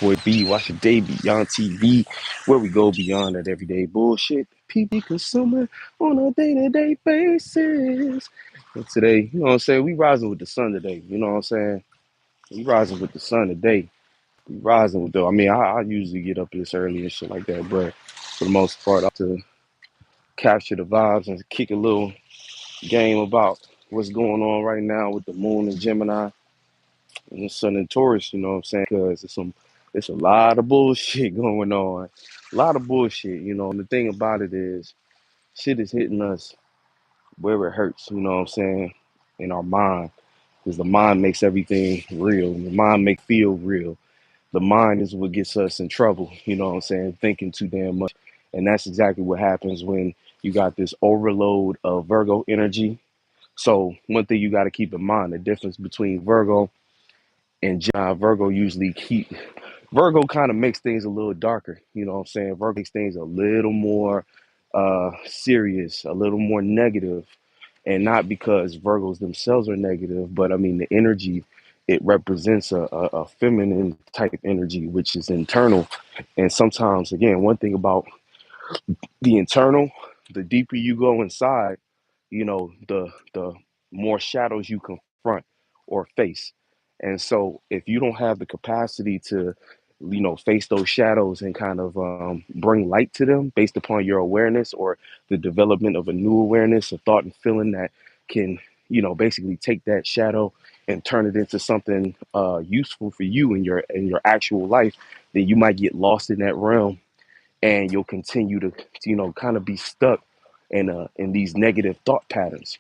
Boy B, watch your day beyond TV, where we go beyond that everyday bullshit people consuming on a day-to-day basis. And today, you know what I'm saying, we rising with the sun today, you know what I'm saying? We rising with the sun today. We rising with the, I mean, I usually get up this early and shit like that, but for the most part, I have to capture the vibes and kick a little game about what's going on right now with the moon and Gemini and the sun and Taurus, you know what I'm saying? Because it's a lot of bullshit going on. A lot of bullshit, you know. And the thing about it is, shit is hitting us where it hurts, you know what I'm saying? In our mind. Because the mind makes everything real. The mind make feel real. The mind is what gets us in trouble, you know what I'm saying? Thinking too damn much. And that's exactly what happens when you got this overload of Virgo energy. So one thing you got to keep in mind, the difference between Virgo and Gemini. Virgo kind of makes things a little darker, you know what I'm saying? Virgo makes things a little more serious, a little more negative, and not because Virgos themselves are negative, but I mean the energy, it represents a feminine type energy, which is internal. And sometimes, again, one thing about the internal, the deeper you go inside, you know, the more shadows you confront or face. And so if you don't have the capacity to, you know, face those shadows and kind of bring light to them based upon your awareness or the development of a new awareness, a thought and feeling that can, you know, basically take that shadow and turn it into something useful for you in your actual life, then you might get lost in that realm and you'll continue to, you know, kind of be stuck in these negative thought patterns.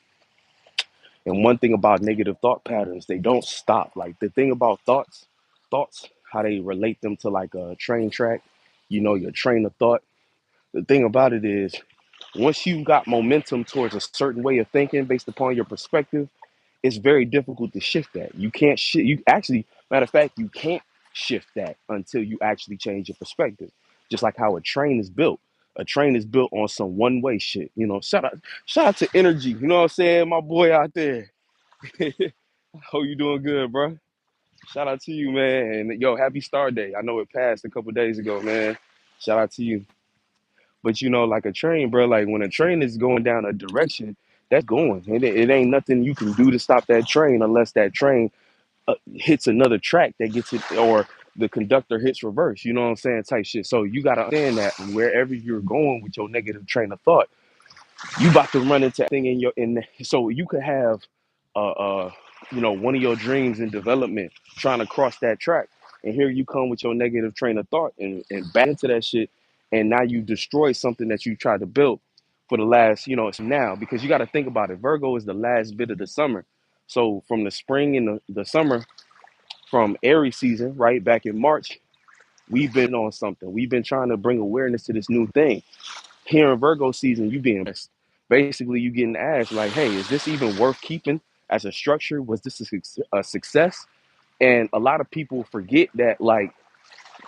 And one thing about negative thought patterns, they don't stop. Like the thing about thoughts, how they relate them to like a train track, you know, your train of thought. The thing about it is, once you've got momentum towards a certain way of thinking based upon your perspective, it's very difficult to shift that. You can't shift. You actually, matter of fact, you can't shift that until you actually change your perspective. Just like how a train is built. A train is built on some one way shit. You know, shout out to Energy. You know what I'm saying, my boy out there. Hope you doing good, bro. Shout out to you, man. And yo, happy Star Day. I know it passed a couple days ago, man. Shout out to you. But you know, like a train, bro, like when a train is going down a direction, that's going. It ain't nothing you can do to stop that train unless that train hits another track that gets it, or the conductor hits reverse. You know what I'm saying? Type shit. So you gotta understand that wherever you're going with your negative train of thought, you about to run into thing in your in. So you could have, you know, one of your dreams in development trying to cross that track, and here you come with your negative train of thought and back into that shit, and now you destroy something that you tried to build for the last, you know, it's now because you got to think about it. Virgo is the last bit of the summer, so from the spring and the summer, from Aries season, right back in March, we've been on something. We've been trying to bring awareness to this new thing here in Virgo season, you being basically you getting asked like, hey, is this even worth keeping as a structure? Was this a success? And a lot of people forget that like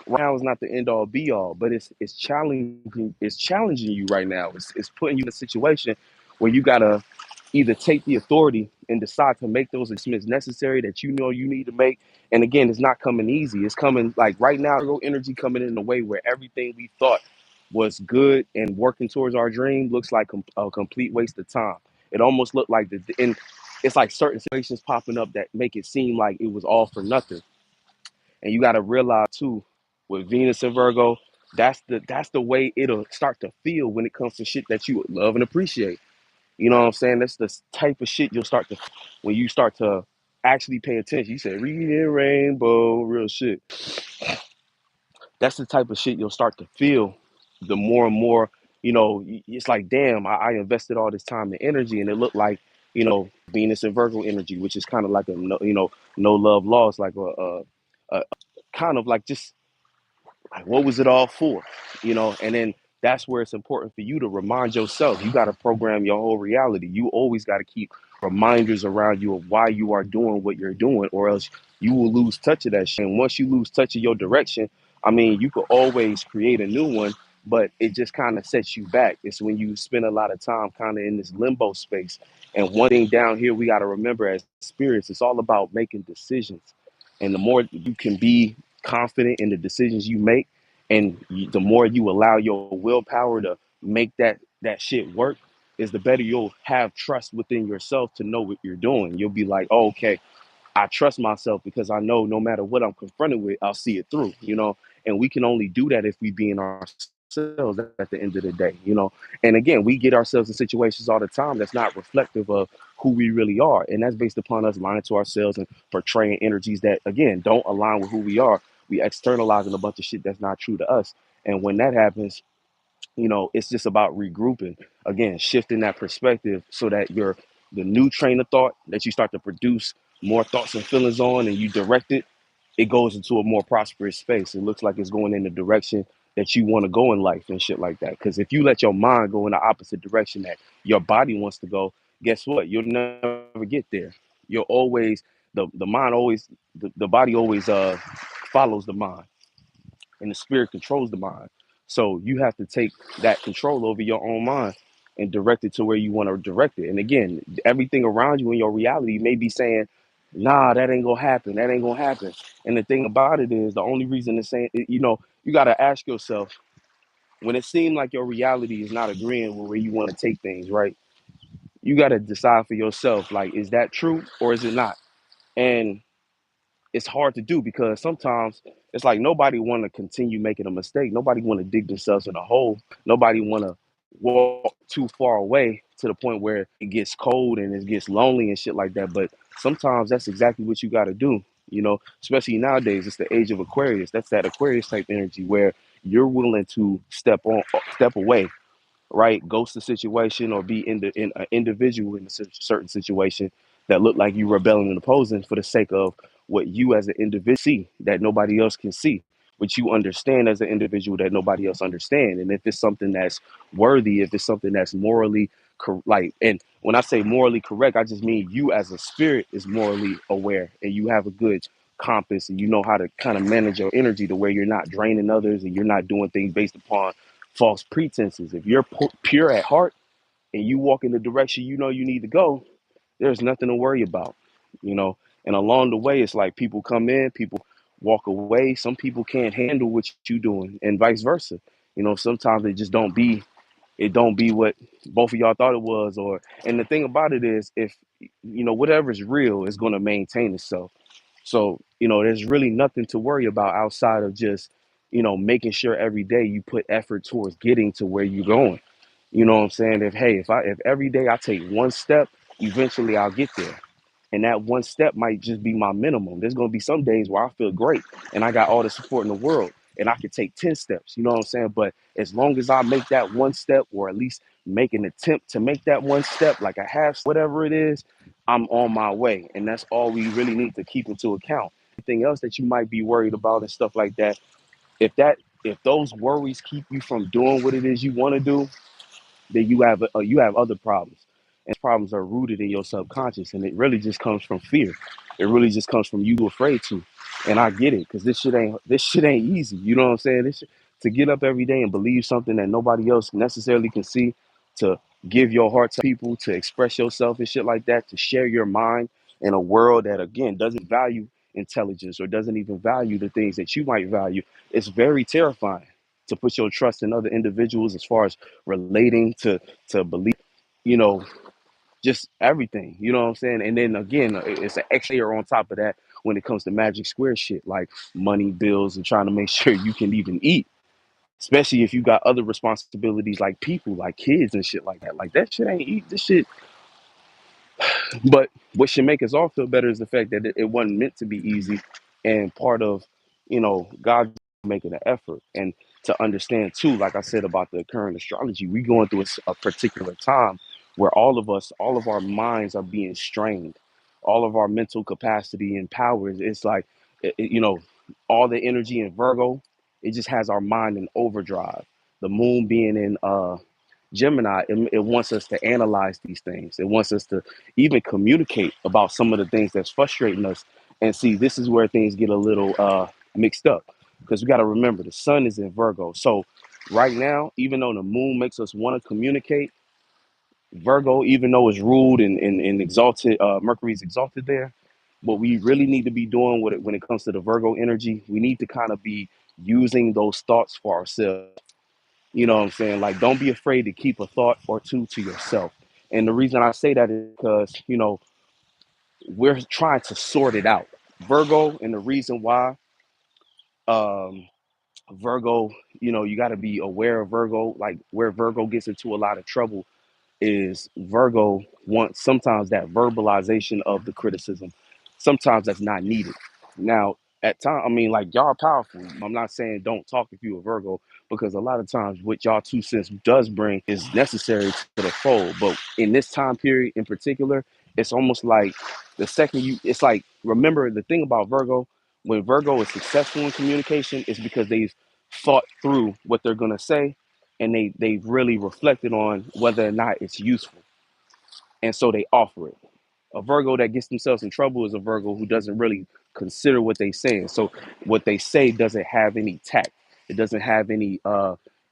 right now is not the end all be all, but it's challenging. It's challenging you right now. It's putting you in a situation where you gotta either take the authority and decide to make those adjustments necessary that you know you need to make. And again, it's not coming easy. It's coming like right now, Virgo energy coming in a way where everything we thought was good and working towards our dream looks like a complete waste of time. It almost looked like and it's like certain situations popping up that make it seem like it was all for nothing. And you got to realize too, with Venus and Virgo, that's the way it'll start to feel when it comes to shit that you love and appreciate. You know what I'm saying? That's the type of shit you'll start to when you start to actually pay attention. You said reading rainbow, real shit. That's the type of shit you'll start to feel the more and more, you know, it's like, damn, I invested all this time and energy and it looked like, you know, Venus and Virgo energy, which is kind of like a, you know, no love lost, like a kind of like just like, what was it all for? You know, and then that's where it's important for you to remind yourself. You got to program your whole reality. You always got to keep reminders around you of why you are doing what you're doing, or else you will lose touch of that shit. And once you lose touch of your direction, I mean, you could always create a new one, but it just kind of sets you back. It's when you spend a lot of time kind of in this limbo space. And one thing down here we got to remember as spirits, it's all about making decisions. And the more you can be confident in the decisions you make, and the more you allow your willpower to make that shit work, is the better you'll have trust within yourself to know what you're doing. You'll be like, oh, okay, I trust myself because I know no matter what I'm confronted with, I'll see it through, and we can only do that if we be in ourselves at the end of the day. And again, we get ourselves in situations all the time that's not reflective of who we really are. And that's based upon us lying to ourselves and portraying energies that, again, don't align with who we are. We externalizing a bunch of shit that's not true to us. And when that happens, it's just about regrouping, again, shifting that perspective so that the new train of thought that you start to produce more thoughts and feelings on, and you direct it, it goes into a more prosperous space. It looks like it's going in the direction that you want to go in life and shit like that. Because if you let your mind go in the opposite direction that your body wants to go, guess what? You'll never get there. You'll always, the mind always, the body always follows the mind, and the spirit controls the mind. So you have to take that control over your own mind and direct it to where you want to direct it. And again, everything around you in your reality may be saying, nah, that ain't gonna happen. That ain't gonna happen. And the thing about it is, the only reason it's saying, you got to ask yourself, when it seems like your reality is not agreeing with where you want to take things, right? You got to decide for yourself, like, is that true or is it not? And it's hard to do because sometimes it's like nobody want to continue making a mistake. Nobody want to dig themselves in a hole. Nobody want to walk too far away to the point where it gets cold and it gets lonely and shit like that. But sometimes that's exactly what you got to do. Especially nowadays, it's the age of Aquarius. That's that Aquarius type energy where you're willing to step away, right? Ghost the situation or be in an individual in a certain situation that look like you rebelling and opposing for the sake of what you as an individual see that nobody else can see, which you understand as an individual that nobody else understand. And if it's something that's worthy, if it's something that's morally like, and when I say morally correct, I just mean you as a spirit is morally aware and you have a good compass and you know how to kind of manage your energy to where you're not draining others and you're not doing things based upon false pretenses. If you're pure at heart and you walk in the direction you know you need to go, there's nothing to worry about, you know. And along the way, it's like people come in, people walk away. Some people can't handle what you're doing, and vice versa. Sometimes it don't be what both of y'all thought it was. And the thing about it is, if whatever's real is going to maintain itself. So, there's really nothing to worry about outside of just, making sure every day you put effort towards getting to where you're going. You know what I'm saying? If every day I take one step, eventually I'll get there. And that one step might just be my minimum. There's gonna be some days where I feel great and I got all the support in the world and I could take 10 steps, you know what I'm saying? But as long as I make that one step or at least make an attempt to make that one step, like a half, whatever it is, I'm on my way. And that's all we really need to keep into account. Anything else that you might be worried about and stuff like that, if those worries keep you from doing what it is you want to do, then you have other problems, and problems are rooted in your subconscious, and it really just comes from fear. It really just comes from you afraid to. And I get it, because this shit ain't easy. You know what I'm saying? To get up every day and believe something that nobody else necessarily can see, to give your heart to people, to express yourself and shit like that, to share your mind in a world that, again, doesn't value intelligence or doesn't even value the things that you might value. It's very terrifying to put your trust in other individuals as far as relating to believe, you know, just everything. You know what I'm saying? And then again, it's an extra layer on top of that when it comes to magic square shit like money, bills, and trying to make sure you can even eat. Especially if you got other responsibilities like people, like kids and shit like that. Like that shit ain't eat. This shit. But what should make us all feel better is the fact that it wasn't meant to be easy, and part of, God making an effort. And to understand too, like I said about the current astrology, we going through a particular time where all of our minds are being strained, all of our mental capacity and powers. It's like, all the energy in Virgo, it just has our mind in overdrive. The moon being in Gemini, it wants us to analyze these things. It wants us to even communicate about some of the things that's frustrating us. And see, this is where things get a little mixed up, because we got to remember the sun is in Virgo. So right now, even though the moon makes us want to communicate, Virgo, even though it's ruled and exalted, Mercury's exalted there, what we really need to be doing with it when it comes to the Virgo energy, we need to kind of be using those thoughts for ourselves. You know what I'm saying? Like, don't be afraid to keep a thought or two to yourself. And the reason I say that is because, we're trying to sort it out. Virgo, and the reason why um, Virgo, you got to be aware of Virgo, like where Virgo gets into a lot of trouble is Virgo wants sometimes that verbalization of the criticism. Sometimes that's not needed. Now, at time, I mean, like y'all are powerful. I'm not saying don't talk if you a Virgo, because a lot of times what y'all 2 cents does bring is necessary to the fold. But in this time period in particular, it's almost like the second it's like, remember the thing about Virgo, when Virgo is successful in communication, is because they've thought through what they're gonna say, and they've really reflected on whether or not it's useful, and so they offer it. A Virgo that gets themselves in trouble is a Virgo who doesn't really consider what they saying. So what they say doesn't have any tact. It doesn't have any.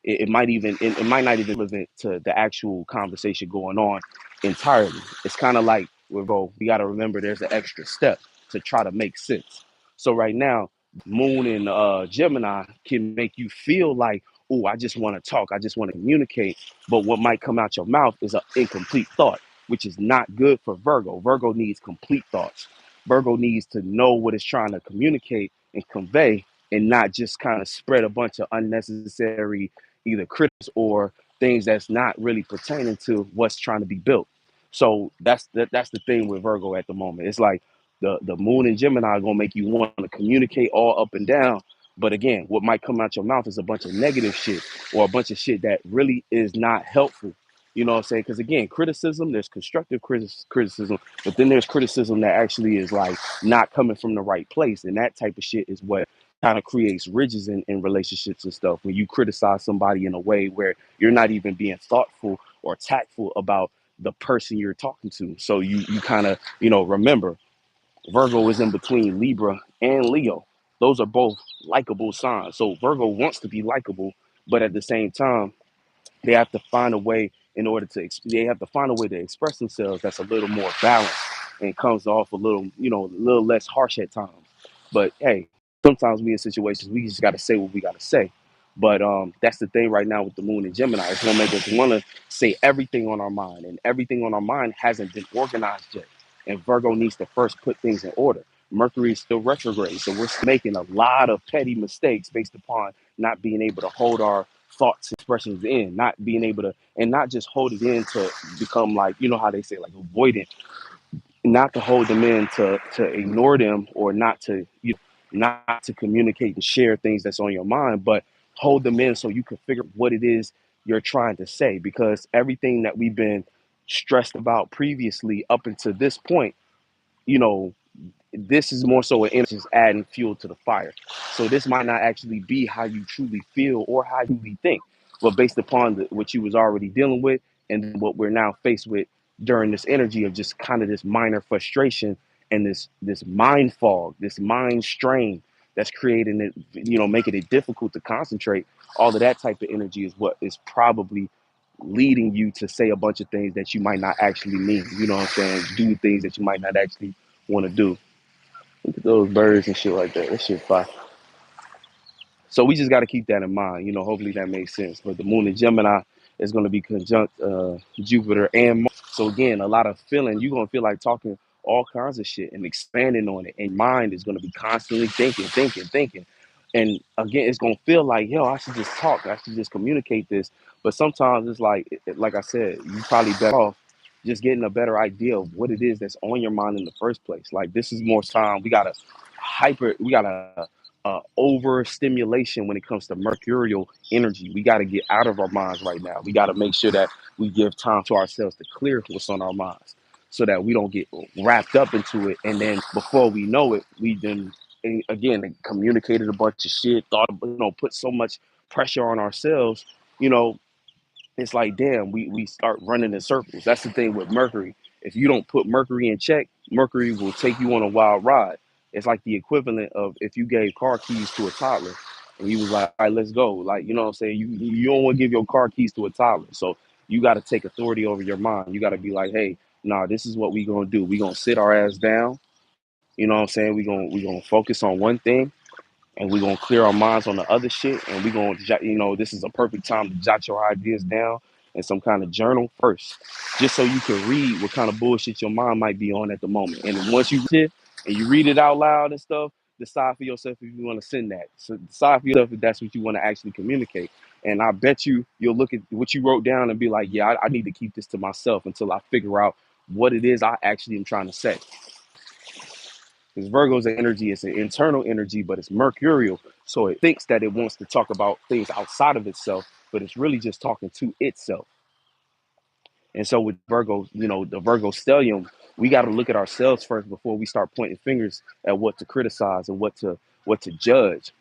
It might not even relevant to the actual conversation going on entirely. It's kind of like with Virgo. We got to remember there's an extra step to try to make sense. So right now, Moon and Gemini can make you feel like, oh, I just want to talk. I just want to communicate. But what might come out your mouth is an incomplete thought, which is not good for Virgo. Virgo needs complete thoughts. Virgo needs to know what it's trying to communicate and convey, and not just kind of spread a bunch of unnecessary either critics or things that's not really pertaining to what's trying to be built. So that's the thing with Virgo at the moment. It's like the Moon and Gemini are gonna make you want to communicate all up and down. But again, what might come out your mouth is a bunch of negative shit, or a bunch of shit that really is not helpful. You know what I'm saying? Because again, criticism, there's constructive criticism, but then there's criticism that actually is like not coming from the right place. And that type of shit is what kind of creates ridges in relationships and stuff. When you criticize somebody in a way where you're not even being thoughtful or tactful about the person you're talking to. So you kind of, remember, Virgo is in between Libra and Leo. Those are both likable signs. So Virgo wants to be likable, but at the same time, they have to find a way in order to they have to find a way to express themselves that's a little more balanced and comes off a little, a little less harsh at times. But hey, sometimes we in situations we just got to say what we got to say. But that's the thing right now with the Moon and Gemini. It's gonna make us want to say everything on our mind, and everything on our mind hasn't been organized yet. And Virgo needs to first put things in order. Mercury is still retrograde, so we're making a lot of petty mistakes based upon not being able to hold our thoughts expressions in, not being able to, and not just hold it in to become like, how they say, like avoidant, not to hold them in to ignore them, or not to, not to communicate and share things that's on your mind, but hold them in so you can figure out what it is you're trying to say. Because everything that we've been stressed about previously up until this point, you know this is more so an energy just adding fuel to the fire. So this might not actually be how you truly feel or how you truly think, but based upon what you was already dealing with, and what we're now faced with during this energy of just kind of this minor frustration, and this mind fog, this mind strain that's creating it, making it difficult to concentrate. All of that type of energy is what is probably leading you to say a bunch of things that you might not actually mean. You know what I'm saying? Do things that you might not actually want to do. Look at those birds and shit like that. That shit fire. So we just got to keep that in mind. Hopefully that makes sense. But the Moon in Gemini is going to be conjunct Jupiter and Mars. So again, a lot of feeling. You're going to feel like talking all kinds of shit and expanding on it. And mind is going to be constantly thinking, thinking, thinking. And again, it's going to feel like, yo, I should just talk. I should just communicate this. But sometimes it's like I said, you probably better off just getting a better idea of what it is that's on your mind in the first place. Like, this is more time. We got to overstimulation when it comes to mercurial energy. We got to get out of our minds right now. We got to make sure that we give time to ourselves to clear what's on our minds, so that we don't get wrapped up into it. And then before we know it, we then again communicated a bunch of shit, thought, put so much pressure on ourselves. You know, it's like, damn, we start running in circles. That's the thing with Mercury. If you don't put Mercury in check, Mercury will take you on a wild ride. It's like the equivalent of if you gave car keys to a toddler and you was like, all right, let's go. Like, you know what I'm saying? You don't want to give your car keys to a toddler. So you got to take authority over your mind. You got to be like, hey, nah, this is what we going to do. We going to sit our ass down. You know what I'm saying? We gonna focus on one thing, and we're gonna clear our minds on the other shit, and we're gonna this is a perfect time to jot your ideas down in some kind of journal first, just so you can read what kind of bullshit your mind might be on at the moment. And then once you read it and you read it out loud and stuff, decide for yourself if you want to send that. So decide for yourself if that's what you want to actually communicate. And I bet you'll look at what you wrote down and be like, yeah, I need to keep this to myself until I figure out what it is I actually am trying to say. Because Virgo's energy is an internal energy, but it's mercurial. So it thinks that it wants to talk about things outside of itself, but it's really just talking to itself. And so with Virgo, the Virgo stellium, we got to look at ourselves first before we start pointing fingers at what to criticize and what to judge.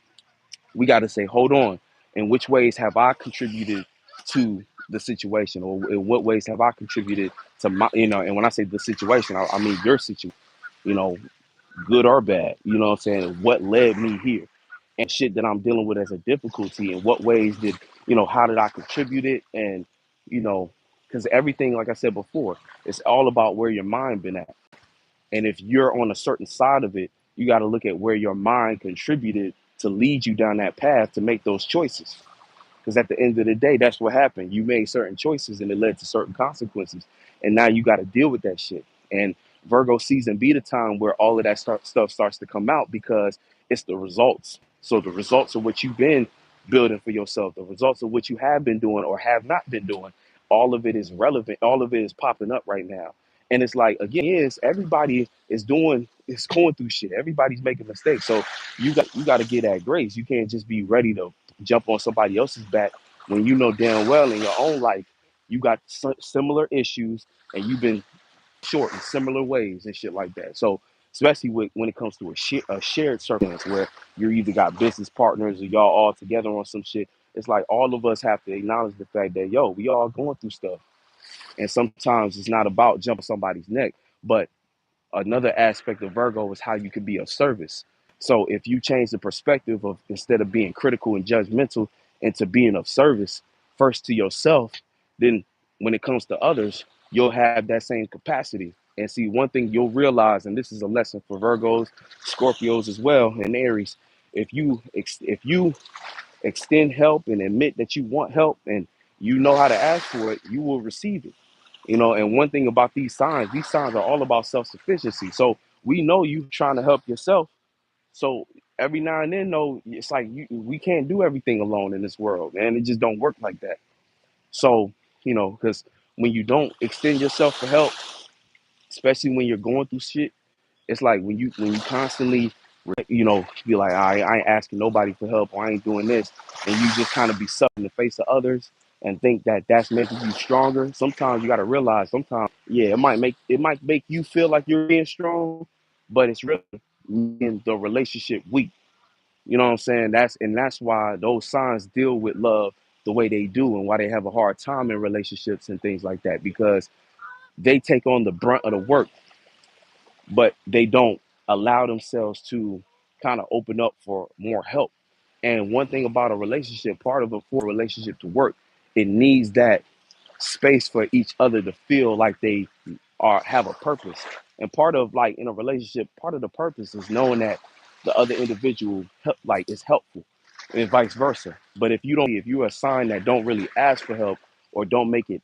We got to say, hold on, in which ways have I contributed to the situation, or in what ways have I contributed to my, and when I say the situation, I mean your situation. You know, good or bad. You know what I'm saying? What led me here? And shit that I'm dealing with as a difficulty, and what ways did, how did I contribute it? And, you know, because everything, like I said before, it's all about where your mind been at. And if you're on a certain side of it, you got to look at where your mind contributed to lead you down that path to make those choices. Because at the end of the day, that's what happened. You made certain choices and it led to certain consequences. And now you got to deal with that shit. And Virgo season be the time where all of that stuff starts to come out, because it's the results. So the results of what you've been building for yourself, the results of what you have been doing or have not been doing, all of it is relevant. All of it is popping up right now. And it's like, again, everybody is going through shit. Everybody's making mistakes. So you got to get that grace. You can't just be ready to jump on somebody else's back when you know damn well in your own life you got similar issues, and you've been short in similar ways and shit like that. So especially when it comes to a shared circumstance where you either got business partners or y'all all together on some shit, it's like all of us have to acknowledge the fact that, yo, we all going through stuff. And sometimes it's not about jumping somebody's neck, but another aspect of Virgo is how you can be of service. So if you change the perspective of, instead of being critical and judgmental, into being of service first to yourself, then when it comes to others, you'll have that same capacity. And see, one thing you'll realize, and this is a lesson for Virgos, Scorpios as well, and Aries, if you extend help and admit that you want help and you know how to ask for it, you will receive it. And one thing about these signs are all about self-sufficiency. So we know you trying to help yourself. So every now and then, though, it's like we can't do everything alone in this world, man. It just don't work like that. So, because when you don't extend yourself for help, especially when you're going through shit, it's like when you constantly, be like, I ain't asking nobody for help, or I ain't doing this, and you just kind of be sucked in the face of others and think that that's making you stronger. Sometimes you got to realize, sometimes, yeah, it might make you feel like you're being strong, but it's really making the relationship weak. You know what I'm saying? That's why those signs deal with love the way they do, and why they have a hard time in relationships and things like that, because they take on the brunt of the work, but they don't allow themselves to kind of open up for more help. And one thing about a relationship, part of it, for a relationship to work, it needs that space for each other to feel like they have a purpose. And part of, like, in a relationship, part of the purpose is knowing that the other individual is helpful, and vice versa. But if you're a sign that don't really ask for help, or don't make it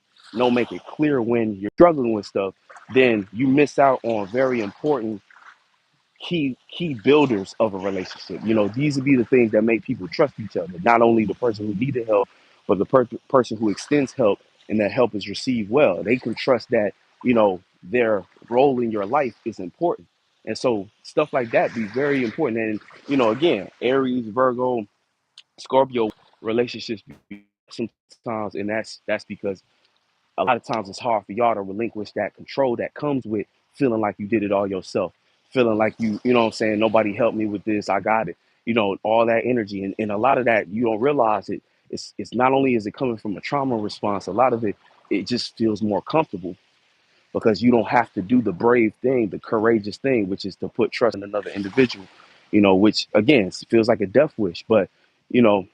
clear when you're struggling with stuff, then you miss out on very important key builders of a relationship. These would be the things that make people trust each other. Not only the person who needed help, but the person who extends help, and that help is received well. They can trust that their role in your life is important, and so stuff like that be very important. And again, Aries, Virgo, Scorpio relationships sometimes, and that's because a lot of times it's hard for y'all to relinquish that control that comes with feeling like you did it all yourself, feeling like you know what I'm saying, nobody helped me with this, I got it, all that energy. And a lot of that, you don't realize it. It's not only is it coming from a trauma response, a lot of it just feels more comfortable, because you don't have to do the brave thing, the courageous thing, which is to put trust in another individual, which again feels like a death wish. But you know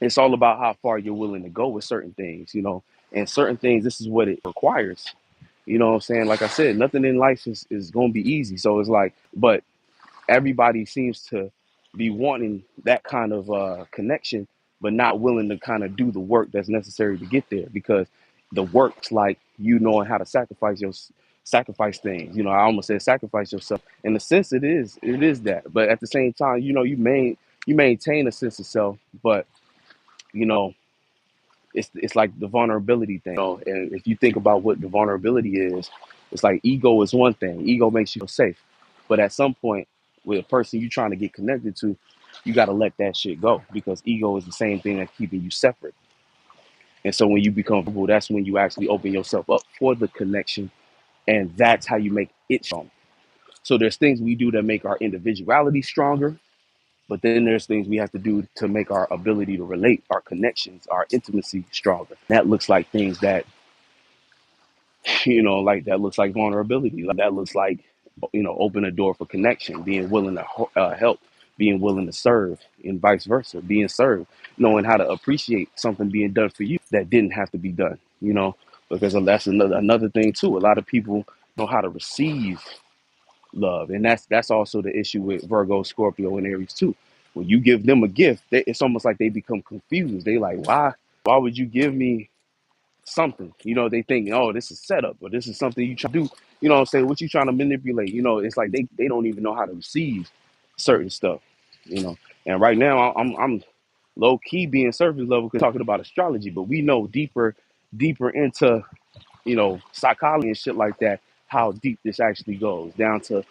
it's all about how far you're willing to go with certain things, and certain things, this is what it requires. You know what I'm saying? Like I said, nothing in life is going to be easy. So it's like, but everybody seems to be wanting that kind of connection, but not willing to kind of do the work that's necessary to get there, because the work's like you knowing how to sacrifice things. I almost said sacrifice yourself. In a sense, it is that, but at the same time, you maintain a sense of self, but you know it's like the vulnerability thing. And if you think about what the vulnerability is, it's like ego is one thing. Ego makes you feel safe, but at some point, with a person you're trying to get connected to, you got to let that shit go, because ego is the same thing that's keeping you separate. And so when you become vulnerable, that's when you actually open yourself up for the connection, and that's how you make it strong. So there's things we do that make our individuality stronger, but then there's things we have to do to make our ability to relate, our connections, our intimacy stronger. That looks like things that, like that looks like vulnerability. Like that looks like, open a door for connection, being willing to help, being willing to serve, and vice versa, being served, knowing how to appreciate something being done for you that didn't have to be done, because that's another thing too. A lot of people know how to receive love, and that's also the issue with Virgo, Scorpio, and Aries too. When you give them a gift, it's almost like they become confused. They like, why would you give me something? They think, oh, this is setup, or this is something you try to do. You know what I'm saying? What you trying to manipulate? It's like they don't even know how to receive certain stuff. You know, and right now I'm low key being surface level, 'cause talking about astrology, but we know deeper into psychology and shit like that, how deep this actually goes down to,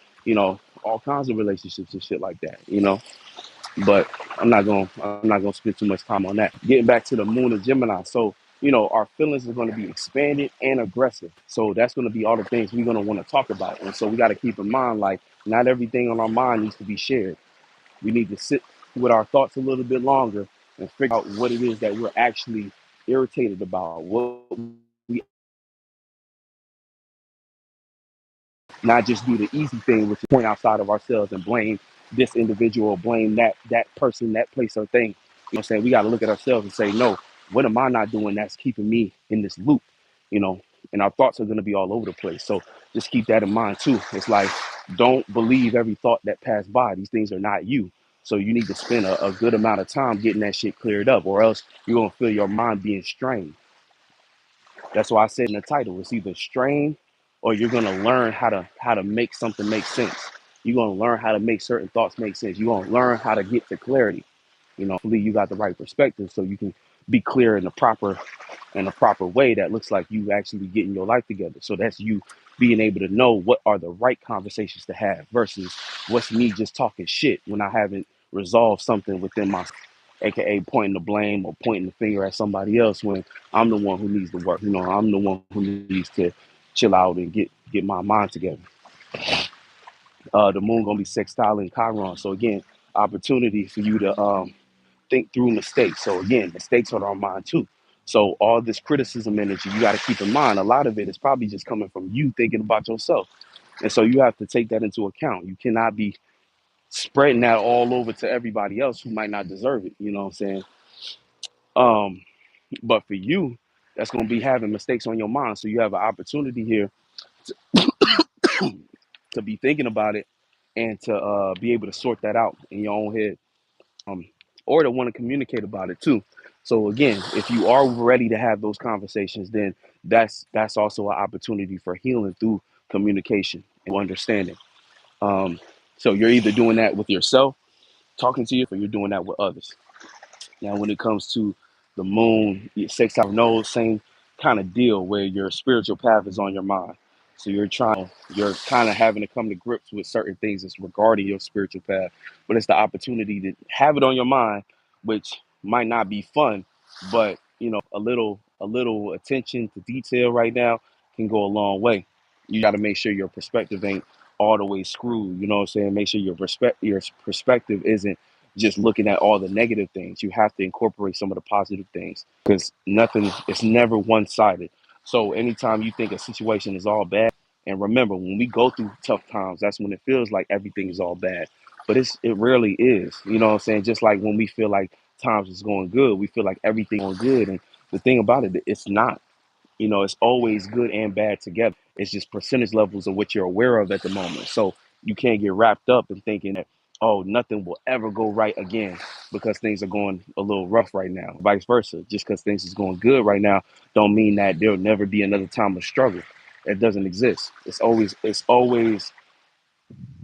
all kinds of relationships and shit like that. But I'm not gonna spend too much time on that. Getting back to the moon of Gemini. So, our feelings are gonna be expanded and aggressive. So that's gonna be all the things we're gonna want to talk about. And so we gotta keep in mind, like, not everything on our mind needs to be shared. We need to sit with our thoughts a little bit longer and figure out what it is that we're actually irritated about, what we not just do the easy thing, which is point outside of ourselves and blame this individual, blame that person, that place or thing. What I'm saying? We got to look at ourselves and say, no, what am I not doing that's keeping me in this loop? You know, and our thoughts are going to be all over the place. So just keep that in mind too. It's like, don't believe every thought that passed by. These things are not you. So you need to spend a good amount of time getting that shit cleared up, or else you're gonna feel your mind being strained. That's why I said in the title, it's either strain, or you're gonna learn how to make something make sense. You're gonna learn how to make certain thoughts make sense. You're gonna learn how to get to clarity. Hopefully you got the right perspective, so you can be clear in the proper way that looks like you actually getting your life together. So that's you being able to know what are the right conversations to have versus what's me just talking shit when I haven't resolved something within myself, aka pointing the blame or pointing the finger at somebody else when I'm the one who needs to work. I'm the one who needs to chill out and get my mind together. The moon gonna be sextile in Chiron, so again, opportunity for you to think through mistakes. So again, mistakes are on our mind too. So all this criticism energy, you got to keep in mind. A lot of it is probably just coming from you thinking about yourself, and so you have to take that into account. You cannot be spreading that all over to everybody else who might not deserve it. You know what I'm saying? Um, but for you, that's going to be having mistakes on your mind. So you have an opportunity here to be thinking about it and to be able to sort that out in your own head, um, or to want to communicate about it too. So again, if you are ready to have those conversations, then that's also an opportunity for healing through communication and understanding. Um, so you're either doing that with yourself, talking to you, or you're doing that with others. Now, when it comes to the moon, sextile node, same kind of deal where your spiritual path is on your mind. So you're kind of having to come to grips with certain things that's regarding your spiritual path, but it's the opportunity to have it on your mind, which might not be fun, but a little attention to detail right now can go a long way. You got to make sure your perspective ain't all the way screwed. You know what I'm saying? Make sure your perspective isn't just looking at all the negative things. You have to incorporate some of the positive things, because nothing it's never one-sided. So anytime you think a situation is all bad, and remember, when we go through tough times, that's when it feels like everything is all bad. But it rarely is. You know what I'm saying? Just like when we feel like times is going good, we feel like everything going good. And the thing about it, it's not. It's always good and bad together. It's just percentage levels of what you're aware of at the moment. So you can't get wrapped up in thinking that, oh, nothing will ever go right again because things are going a little rough right now. Vice versa. Just because things is going good right now don't mean that there'll never be another time of struggle. It doesn't exist. It's always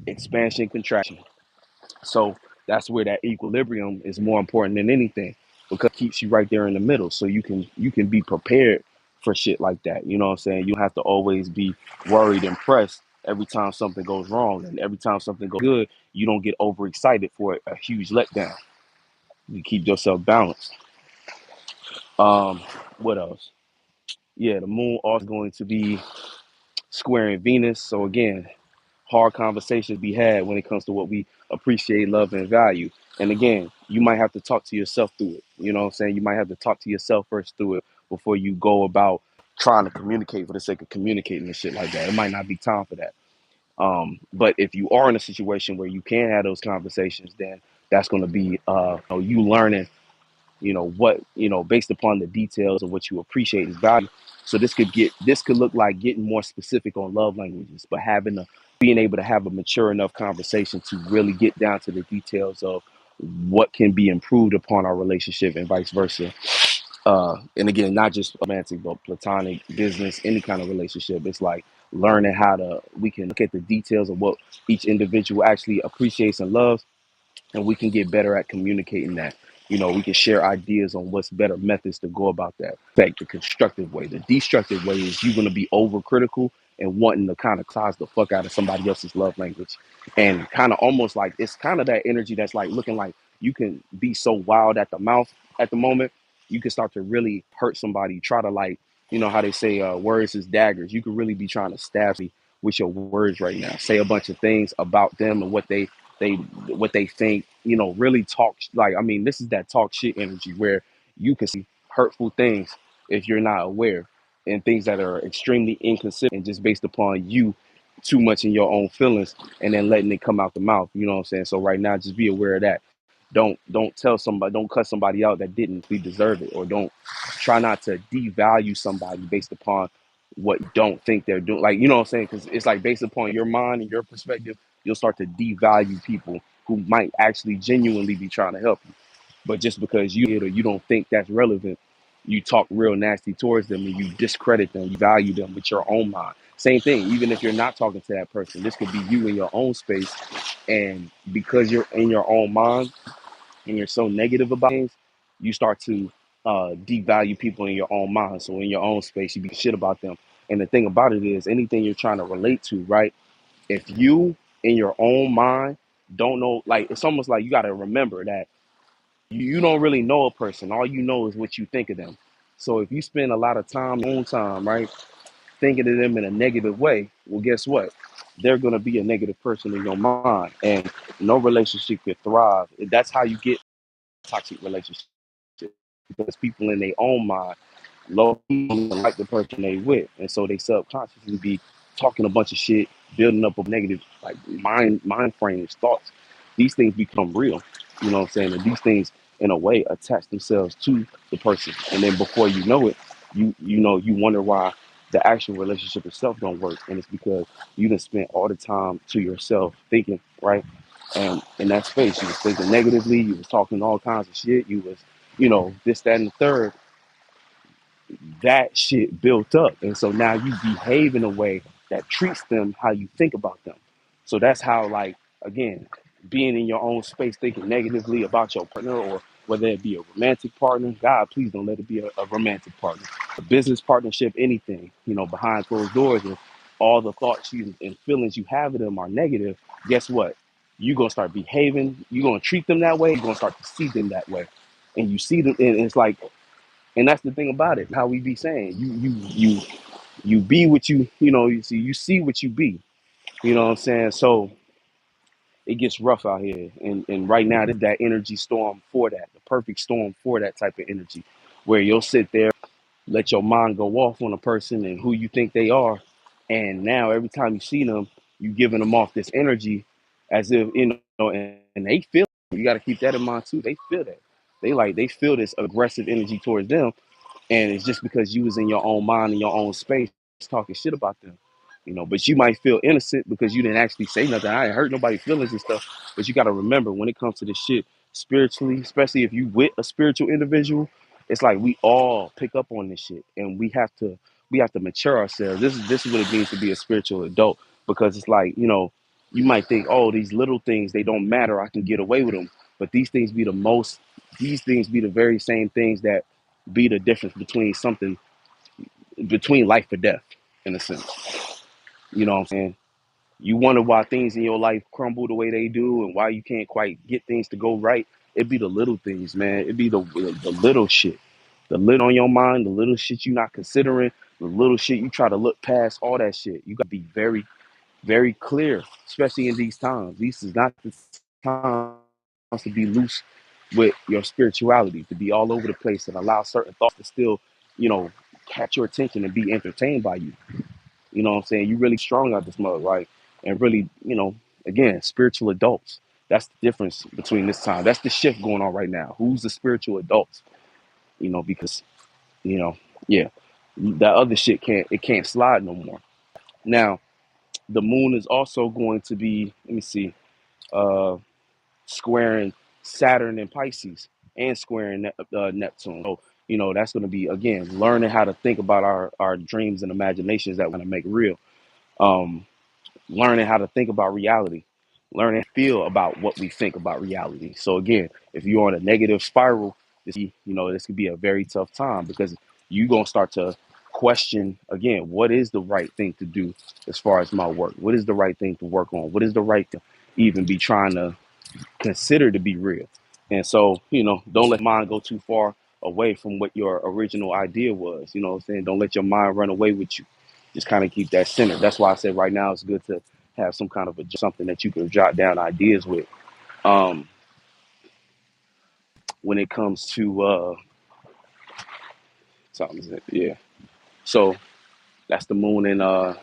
expansion, contraction. So that's where that equilibrium is more important than anything because it keeps you right there in the middle. So you can be prepared for shit like that. You know what I'm saying? You have to always be worried and pressed every time something goes wrong. And every time something goes good, you don't get overexcited for a huge letdown. You keep yourself balanced. Um, what else? Yeah, the moon also going to be squaring Venus. So again, hard conversations be had when it comes to what we appreciate, love, and value. And again, you might have to talk to yourself through it. You know what I'm saying? You might have to talk to yourself first through it before you go about trying to communicate for the sake of communicating and shit like that. It might not be time for that. But if you are in a situation where you can have those conversations, then that's going to be you learning what based upon the details of what you appreciate and value. So this could look like getting more specific on love languages, but being able to have a mature enough conversation to really get down to the details of what can be improved upon our relationship and vice versa. And again, not just romantic but platonic, business, any kind of relationship. It's like learning how to we can look at the details of what each individual actually appreciates and loves, and we can get better at communicating that. We can share ideas on what's better methods to go about that. Like the constructive way. The destructive way is you're gonna be overcritical and wanting to kind of cause the fuck out of somebody else's love language. And kind of almost like it's kind of that energy that's like looking like you can be so wild at the mouth at the moment, you can start to really hurt somebody, try to like, how they say words is daggers. You could really be trying to stab me with your words right now. Say a bunch of things about them and they what they think, really talk like I mean, this is that talk shit energy where you can see hurtful things if you're not aware, and things that are extremely inconsiderate and just based upon you too much in your own feelings and then letting it come out the mouth. You know what I'm saying? So right now just be aware of that. Don't cut somebody out that didn't really deserve it, or don't try not to devalue somebody based upon what you don't think they're doing. Like, you know what I'm saying? Because it's like based upon your mind and your perspective, you'll start to devalue people who might actually genuinely be trying to help you. But just because you don't think that's relevant, you talk real nasty towards them and you discredit them, you value them with your own mind. Same thing, even if you're not talking to that person, this could be you in your own space. And because you're in your own mind and you're so negative about things, you start to devalue people in your own mind. So in your own space, you be shit about them. And the thing about it is, anything you're trying to relate to, right? If you in your own mind don't know, like it's almost like you got to remember that you don't really know a person. All you know is what you think of them. So if you spend a lot of time, your own time, right, thinking of them in a negative way, well, guess what? They're going to be a negative person in your mind, and no relationship could thrive. That's how you get toxic relationships, because people in their own mind low like the person they with, and so they subconsciously be talking a bunch of shit, building up a negative like mind frames, thoughts. These things become real, you know what I'm saying? And these things, in a way, attach themselves to the person, and then before you know it, you wonder why the actual relationship itself don't work, and it's because you done spent all the time to yourself thinking, right? And in that space, you was thinking negatively, you was talking all kinds of shit, you was, this, that, and the third. That shit built up. And so now you behave in a way that treats them how you think about them. So that's how, like, again, being in your own space, thinking negatively about your partner, or whether it be a romantic partner, God, please don't let it be a romantic partner, a business partnership, anything, behind closed doors, and all the thoughts and feelings you have of them are negative. Guess what? You're going to start behaving, you're going to treat them that way, you're going to start to see them that way. And you see them, and it's like, and that's the thing about it. How we be saying you be what you see what you be. You know what I'm saying? So it gets rough out here, and right now there's that energy storm for that, the perfect storm for that type of energy, where you'll sit there, let your mind go off on a person and who you think they are, and now every time you see them, you giving them off this energy, as if and they feel. You got to keep that in mind too. They feel that. They feel this aggressive energy towards them, and it's just because you was in your own mind, in your own space, talking shit about them. But you might feel innocent because you didn't actually say nothing. I ain't hurt nobody's feelings and stuff. But you got to remember when it comes to this shit spiritually, especially if you with a spiritual individual, it's like we all pick up on this shit, and we have to mature ourselves. This is what it means to be a spiritual adult, because it's like, you might think, oh, these little things, they don't matter, I can get away with them. But these things be the very same things that be the difference between life or death, in a sense. You know what I'm saying? You wonder why things in your life crumble the way they do and why you can't quite get things to go right. It be the little things, man. It be the little shit. The little on your mind, the little shit you not considering, the little shit you try to look past, all that shit. You gotta be very, very clear, especially in these times. This is not the time to be loose with your spirituality, to be all over the place and allow certain thoughts to still, you know, catch your attention and be entertained by you. You know what I'm saying? You really strong out this mug, right? And really, again, spiritual adults. That's the difference between this time. That's the shift going on right now. Who's the spiritual adults? Because, you know, yeah, that other shit can't slide no more. Now, the moon is also going to be, let me see, uh, squaring Saturn and Pisces and squaring Neptune. So, that's going to be, again, learning how to think about our dreams and imaginations that we're going to make real. Um, Learning how to think about reality, learning to feel about what we think about reality. So again, if you're on a negative spiral, this could be a very tough time, because you're gonna start to question again, what is the right thing to do as far as my work? What is the right thing to work on? What is the right to even be trying to consider to be real? And so, don't let mind go too far away from what your original idea was. You know what I'm saying? Don't let your mind run away with you. Just kind of keep that centered. That's why I said right now it's good to have some kind of something that you can jot down ideas with. Um, when it comes to something, yeah. So that's the moon, and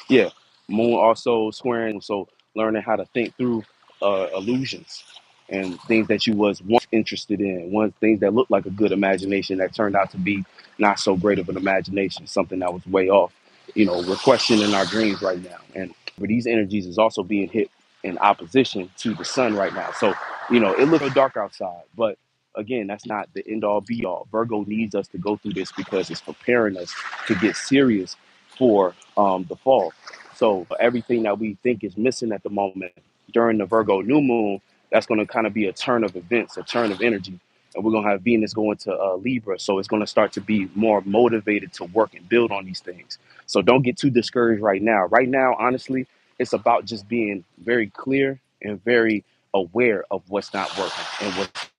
yeah, moon also squaring. So learning how to think through illusions and things that you was once interested in, one things that looked like a good imagination that turned out to be not so great of an imagination, something that was way off. We're questioning our dreams right now, and where these energies is also being hit in opposition to the sun right now. So it looks real dark outside, but again, that's not the end all be all. Virgo needs us to go through this because it's preparing us to get serious for the fall. So everything that we think is missing at the moment during the Virgo new moon, that's going to kind of be a turn of events, a turn of energy. And we're going to have Venus going to Libra. So it's going to start to be more motivated to work and build on these things. So don't get too discouraged right now. Right now, honestly, it's about just being very clear and very aware of what's not working and what's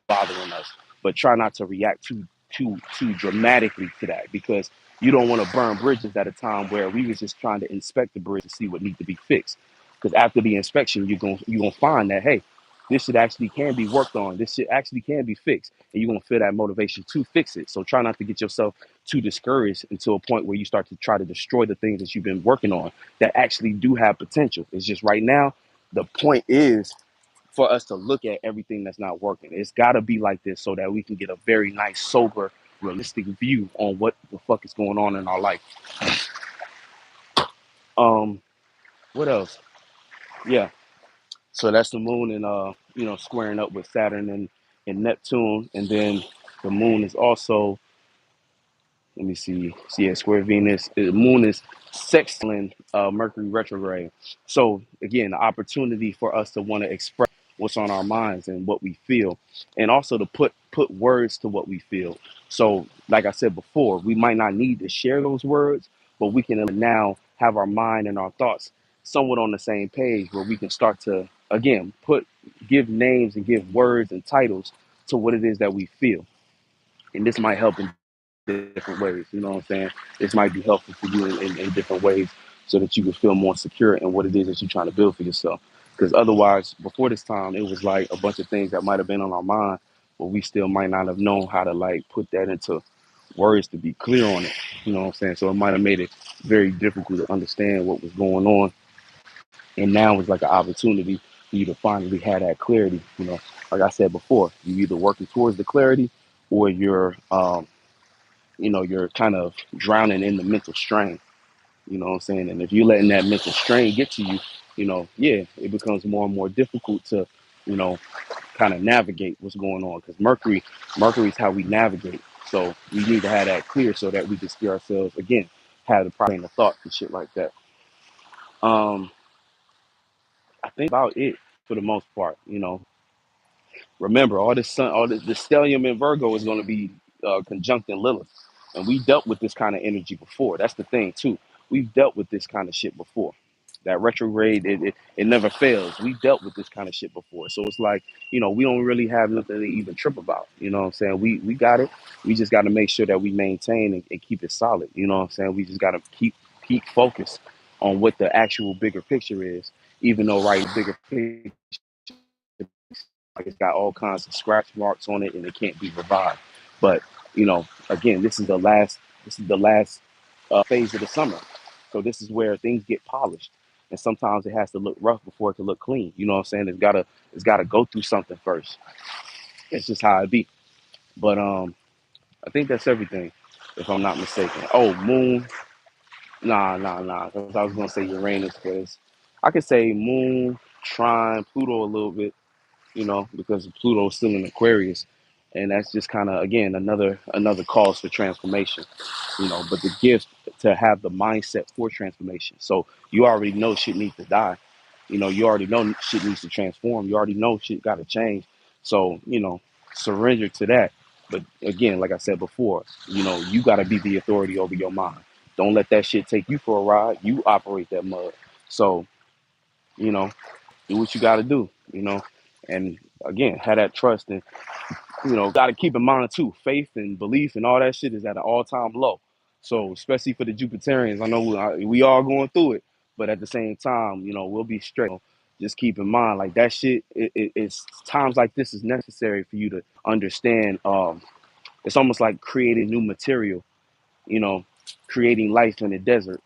bothering us, but try not to react too dramatically to that, because you don't want to burn bridges at a time where we was just trying to inspect the bridge to see what needs to be fixed. Because after the inspection, you're gonna find that, hey, this shit actually can be worked on. This shit actually can be fixed, and you're gonna feel that motivation to fix it. So try not to get yourself too discouraged until a point where you start to try to destroy the things that you've been working on that actually do have potential. It's just right now, the point is for us to look at everything that's not working. It's got to be like this so that we can get a very nice, sober, realistic view on what the fuck is going on in our life. Um, what else? Yeah. So that's the moon, and squaring up with Saturn and Neptune, and then the moon is also, let me see. So yeah, square Venus. The moon is sextiling Mercury retrograde. So again, the opportunity for us to want to express what's on our minds and what we feel, and also to put words to what we feel. So, like I said before, we might not need to share those words, but we can now have our mind and our thoughts somewhat on the same page, where we can start to again give names and give words and titles to what it is that we feel, and this might help in different ways. You know what I'm saying? This might be helpful for you in different ways, so that you can feel more secure in what it is that you're trying to build for yourself. Because otherwise, before this time, it was like a bunch of things that might have been on our mind, but we still might not have known how to like put that into words to be clear on it. You know what I'm saying? So it might have made it very difficult to understand what was going on. And now it's like an opportunity for you to finally have that clarity. Like I said before, you either working towards the clarity, or you're kind of drowning in the mental strain. You know what I'm saying? And if you're letting that mental strain get to you, yeah, it becomes more and more difficult to, you know, kind of navigate what's going on because Mercury's how we navigate. So we need to have that clear so that we can steer ourselves again, have the proper train of thought and shit like that. Um, I think about it for the most part. Remember, all this sun, all this, the stellium in Virgo is going to be conjuncting Lilith, and we dealt with this kind of energy before. That's the thing too. We've dealt with this kind of shit before. That retrograde, it never fails. We dealt with this kind of shit before, so it's like we don't really have nothing to even trip about. You know what I'm saying? We got it. We just got to make sure that we maintain and keep it solid. You know what I'm saying? We just got to keep focused on what the actual bigger picture is, even though right, bigger picture like it's got all kinds of scratch marks on it and it can't be revived. But again, this is the last phase of the summer, so this is where things get polished, and sometimes it has to look rough before it can look clean. You know what I'm saying? It's gotta go through something first. It's just how it be. But I think that's everything, if I'm not mistaken. Oh, Moon, nah. 'Cause I was gonna say Uranus, but I could say Moon, Trine, Pluto a little bit because Pluto's still in Aquarius, and that's just kind of again another cause for transformation. But the gift to have the mindset for transformation. So you already know shit needs to die. You already know shit needs to transform. You already know shit got to change. So surrender to that. But again, like I said before, you got to be the authority over your mind. Don't let that shit take you for a ride. You operate that mud. So you know, do what you got to do. And again, have that trust and got to keep in mind too, faith and belief and all that shit is at an all-time low. So especially for the Jupiterians, I know we all going through it, but at the same time, we'll be straight. Just keep in mind, like that shit. It's times like this is necessary for you to understand. It's almost like creating new material, you know, creating life in the desert,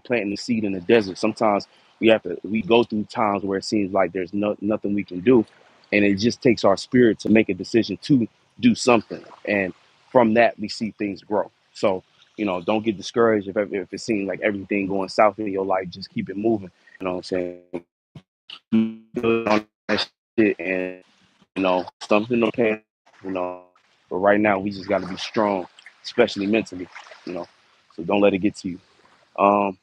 planting the seed in the desert. Sometimes we go through times where it seems like there's nothing we can do. And it just takes our spirit to make a decision to do something. And from that, we see things grow. So, don't get discouraged if it seems like everything going south in your life, just keep it moving. You know what I'm saying? Keep building on that shit and, something okay, you know. But right now, we just got to be strong, especially mentally, you know. So don't let it get to you. Um,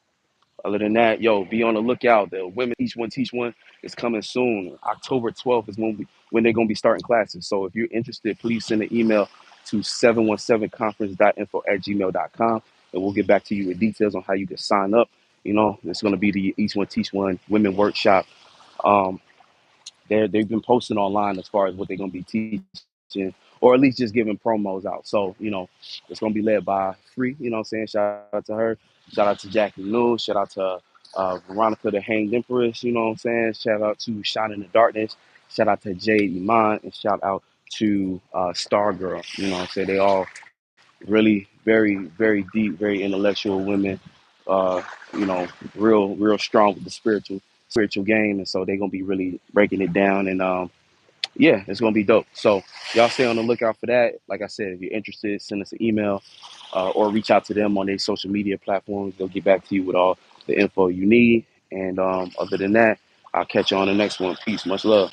Other than that, yo, be on the lookout. The Women Teach One is coming soon. October 12th is when they're gonna be starting classes. So if you're interested, please send an email to 717conference.info@gmail.com and we'll get back to you with details on how you can sign up. It's gonna be the Each One Teach One Women Workshop. Um, they've been posting online as far as what they're gonna be teaching, or at least just giving promos out. So it's gonna be led by Free. You know what I'm saying? Shout out to her. Shout out to Jackie New. Shout out to Veronica the Hanged Empress. You know what I'm saying? Shout out to Shine in the Darkness. Shout out to Jade Iman, and shout out to Star Girl. You know what I'm saying? They all really very, very deep, very intellectual women. Uh, real strong with the spiritual game, and so they're gonna be really breaking it down. And yeah, it's gonna be dope. So y'all stay on the lookout for that. Like I said, if you're interested, send us an email or reach out to them on their social media platforms. They'll get back to you with all the info you need. And other than that, I'll catch you on the next one. Peace, much love.